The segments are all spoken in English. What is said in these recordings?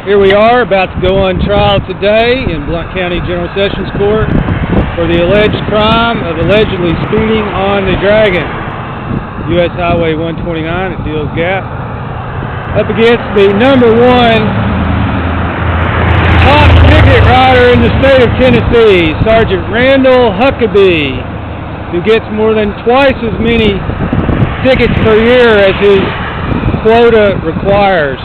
Here we are about to go on trial today in Blount County General Sessions Court for the alleged crime of allegedly speeding on the Dragon, U.S. Highway 129 at Deals Gap, up against the #1 top ticket rider in the state of Tennessee, Sergeant Randall Huckabee, who gets more than twice as many tickets per year as his quota requires.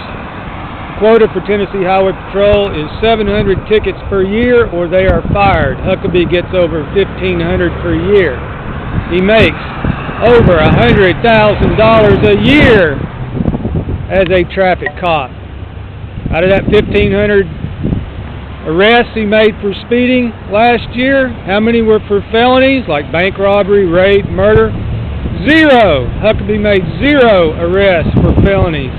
Quota for Tennessee Highway Patrol is 700 tickets per year or they are fired. Huckabee gets over 1,500 per year. He makes over $100,000 a year as a traffic cop. Out of that 1,500 arrests he made for speeding last year, how many were for felonies like bank robbery, rape, murder? 0. Huckabee made 0 arrests for felonies.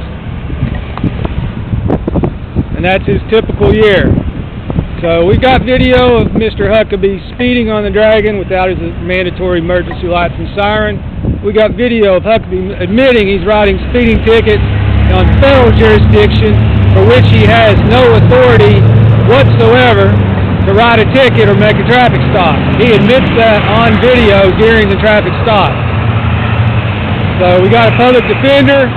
And that's his typical year. So we've got video of Mr. Huckabee speeding on the Dragon without his mandatory emergency lights and siren. We got video of Huckabee admitting he's writing speeding tickets on federal jurisdiction for which he has no authority whatsoever to write a ticket or make a traffic stop. He admits that on video during the traffic stop. So we got a public defender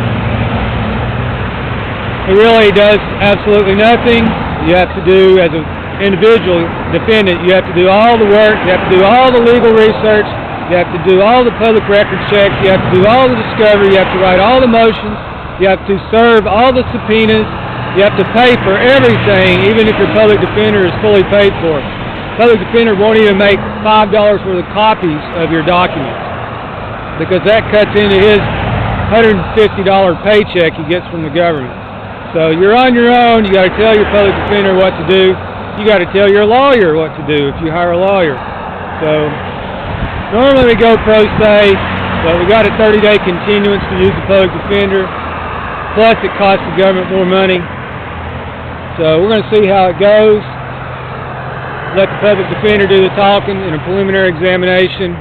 who really does absolutely nothing. You have to do, as an individual defendant, you have to do all the work, you have to do all the legal research, you have to do all the public record checks, you have to do all the discovery, you have to write all the motions, you have to serve all the subpoenas, you have to pay for everything, even if your public defender is fully paid for. Public defender won't even make $5 worth of copies of your documents, because that cuts into his $150 paycheck he gets from the government. So you're on your own. You got to tell your public defender what to do. You got to tell your lawyer what to do if you hire a lawyer. So normally we go pro se, but we got a 30-day continuance to use the public defender. Plus it costs the government more money. So we're going to see how it goes. Let the public defender do the talking in a preliminary examination,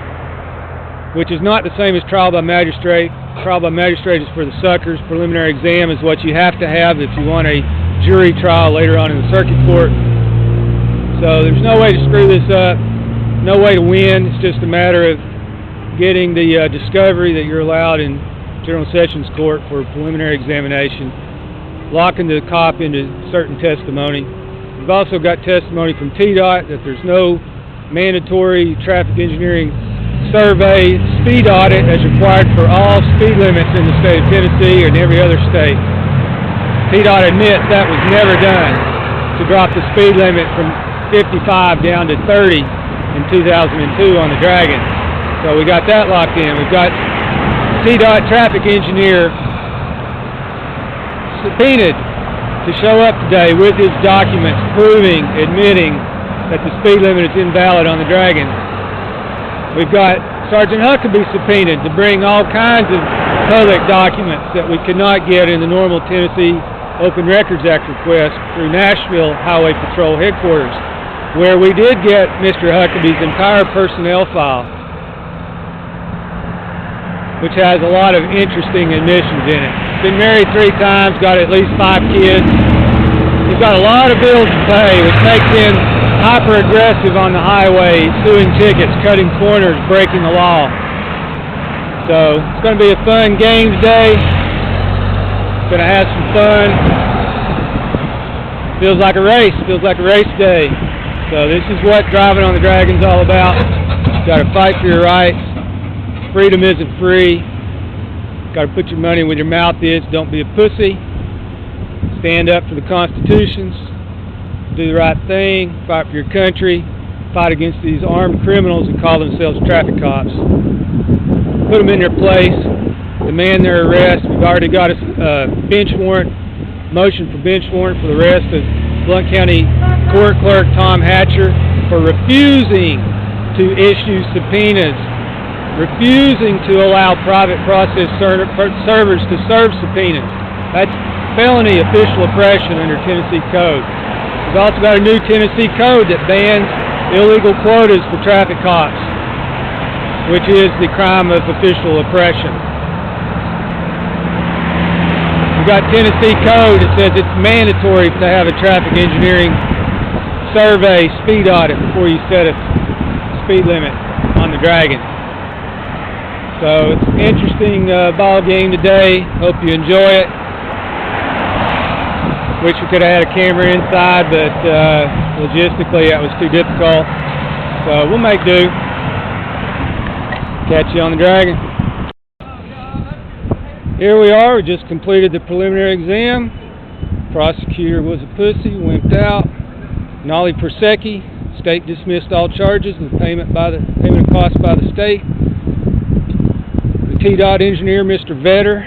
which is not the same as trial by magistrate. Trial by magistrate is for the suckers. Preliminary exam is what you have to have if you want a jury trial later on in the circuit court. So there's no way to screw this up, no way to win. It's just a matter of getting the discovery that you're allowed in General Sessions Court for a preliminary examination, locking the cop into certain testimony. We've also got testimony from TDOT that there's no mandatory traffic engineering survey speed audit as required for all speed limits in the state of Tennessee and every other state. TDOT admits that was never done to drop the speed limit from 55 down to 30 in 2002 on the Dragon. So we got that locked in. We've got TDOT traffic engineer subpoenaed to show up today with his documents admitting that the speed limit is invalid on the Dragon. We've got Sergeant Huckabee subpoenaed to bring all kinds of public documents that we could not get in the normal Tennessee Open Records Act request through Nashville Highway Patrol headquarters, where we did get Mr. Huckabee's entire personnel file, which has a lot of interesting admissions in it. Been married 3 times, got at least 5 kids. He's got a lot of bills to pay, which makes him hyper-aggressive on the highway, suing tickets, cutting corners, breaking the law. So it's going to be a fun games day. Going to have some fun. Feels like a race day. So this is what driving on the Dragon's all about. You've got to fight for your rights. Freedom isn't free. Got to put your money where your mouth is. Don't be a pussy. Stand up for the Constitutions. Do the right thing, fight for your country, fight against these armed criminals who call themselves traffic cops. Put them in their place, demand their arrest. We've already got a bench warrant, motion for bench warrant for the arrest of Blount County Court Clerk Tom Hatcher for refusing to issue subpoenas, refusing to allow private process servers to serve subpoenas. That's felony official oppression under Tennessee Code. We've also got a new Tennessee code that bans illegal quotas for traffic cops, which is the crime of official oppression. We've got Tennessee code that says it's mandatory to have a traffic engineering survey speed audit before you set a speed limit on the Dragon. So it's an interesting ball game today. Hope you enjoy it. Wish we could have had a camera inside, but logistically that was too difficult. So we'll make do. Catch you on the Dragon. Here we are. We just completed the preliminary exam. Prosecutor was a pussy, wimped out. Nolli Persecchi, state dismissed all charges with payment of costs by the state. The TDOT engineer, Mr. Vetter,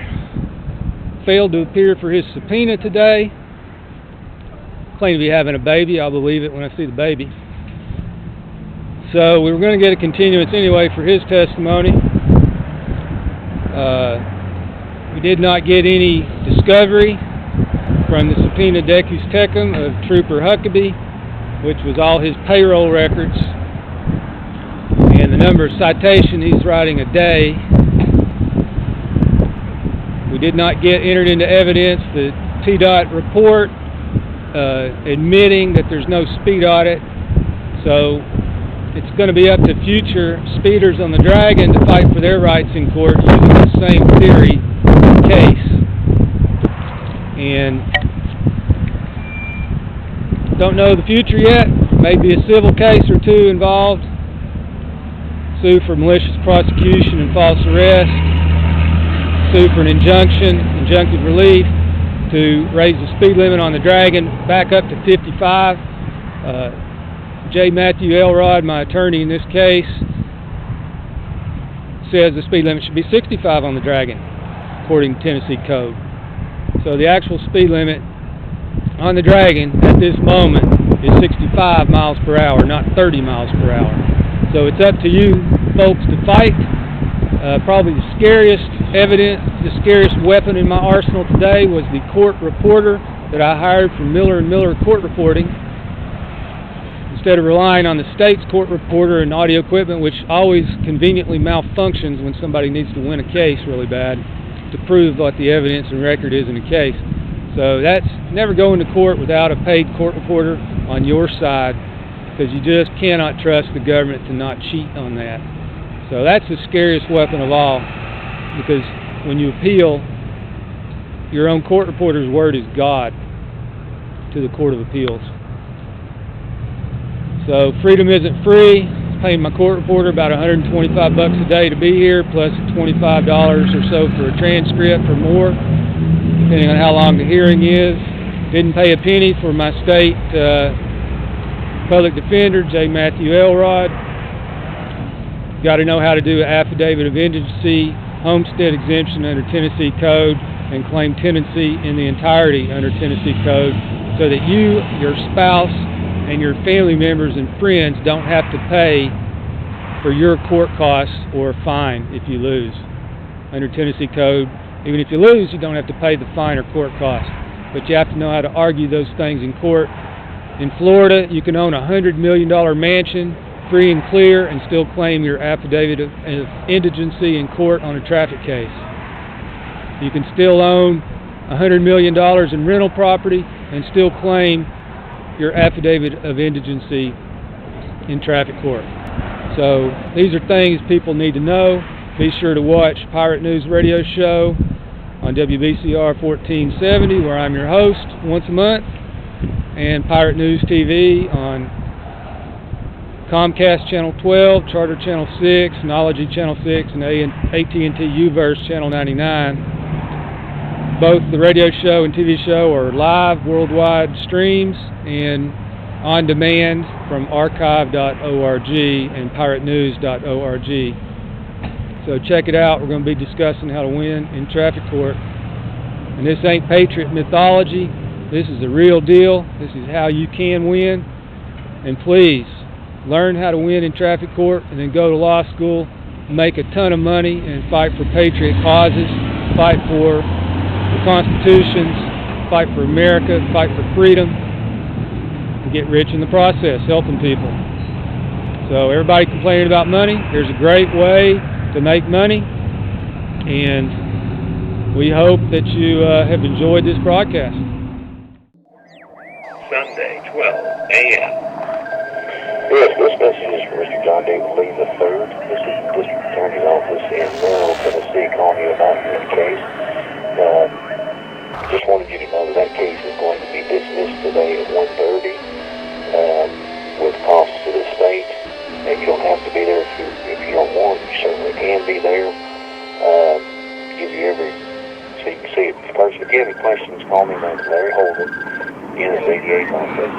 failed to appear for his subpoena today. Claimed to be having a baby. I'll believe it when I see the baby. So we were going to get a continuance anyway for his testimony. We did not get any discovery from the subpoena decus tecum of Trooper Huckabee, which was all his payroll records and the number of citations he's writing a day. We did not get entered into evidence the TDOT report admitting that there's no speed audit. So it's going to be up to future speeders on the Dragon to fight for their rights in court using the same theory case. And don't know the future yet. Maybe a civil case or two involved. Sue for malicious prosecution and false arrest. Sue for an injunction, injunctive relief, to raise the speed limit on the Dragon back up to 55. J. Matthew Elrod, my attorney in this case, says the speed limit should be 65 on the Dragon, according to Tennessee code. So the actual speed limit on the Dragon at this moment is 65 miles per hour, not 30 miles per hour. So it's up to you folks to fight. Probably the scariest evidence, the scariest weapon in my arsenal today was the court reporter that I hired from Miller & Miller Court Reporting. Instead of relying on the state's court reporter and audio equipment, which always conveniently malfunctions when somebody needs to win a case really bad, to prove what the evidence and record is in a case. So that's never going to court without a paid court reporter on your side, because you just cannot trust the government to not cheat on that. So that's the scariest weapon of all, because when you appeal, your own court reporter's word is God to the Court of Appeals. So freedom isn't free. I'm paying my court reporter about $125 a day to be here, plus $25 or so for a transcript or more, depending on how long the hearing is. Didn't pay a penny for my state public defender, J. Matthew Elrod. Got to know how to do an affidavit of indigency, homestead exemption under Tennessee code, and claim tenancy in the entirety under Tennessee code, so that you, your spouse, and your family members and friends don't have to pay for your court costs or fine if you lose. Under Tennessee code, even if you lose, you don't have to pay the fine or court costs, but you have to know how to argue those things in court. In Florida, you can own a $100 million mansion free and clear and still claim your affidavit of indigency in court on a traffic case. You can still own $100 million in rental property and still claim your affidavit of indigency in traffic court. So these are things people need to know. Be sure to watch Pirate News radio show on WBCR 1470, where I'm your host once a month, and Pirate News TV on Comcast Channel 12, Charter Channel 6, Knology Channel 6, and AT&T U-verse Channel 99. Both the radio show and TV show are live worldwide streams and on demand from archive.org and piratenews.org. So check it out. We're going to be discussing how to win in traffic court. And this ain't patriot mythology. This is the real deal. This is how you can win. And please, learn how to win in traffic court and then go to law school, make a ton of money, and fight for patriot causes, fight for the constitutions, fight for America, fight for freedom, and get rich in the process, helping people. So everybody complaining about money, here's a great way to make money, and we hope that you have enjoyed this broadcast. Sunday, 12 a.m. Yes, this message is from Mr. John David Lee III. This is the District Attorney's Office in Maryville, Tennessee, calling you about your case. Just wanted you to know that case is going to be dismissed today at 1:30 with costs to the state. And you don't have to be there if you don't want. You certainly can be there. Give you every so you can see it in person. If you have any questions, call me. My name is Larry Holden. The NS88 office,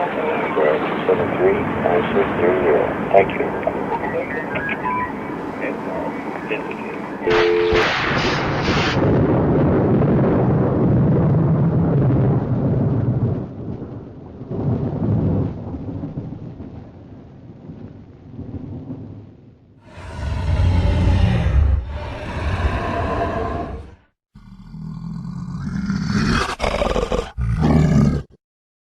73-9630. Thank you.